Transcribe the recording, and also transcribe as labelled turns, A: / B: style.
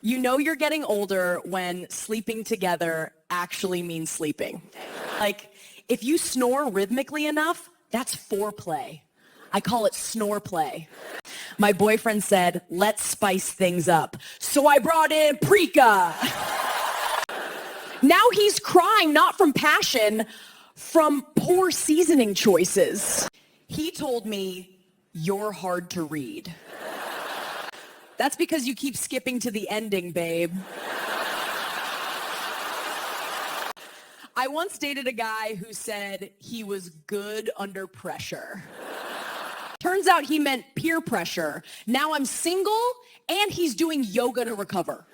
A: You know you're getting older when sleeping together actually means sleeping. Like, if you snore rhythmically enough, that's foreplay. I call it Snore-Play. My boyfriend said, let's spice things up. So I brought in Paprika. Now he's crying, not from passion, from poor seasoning choices. He told me, you're hard to read. That's because you keep skipping to the ending, babe. I once dated a guy who said he was good under pressure. Turns out he meant peer pressure. Now I'm single and he's doing yoga to recover.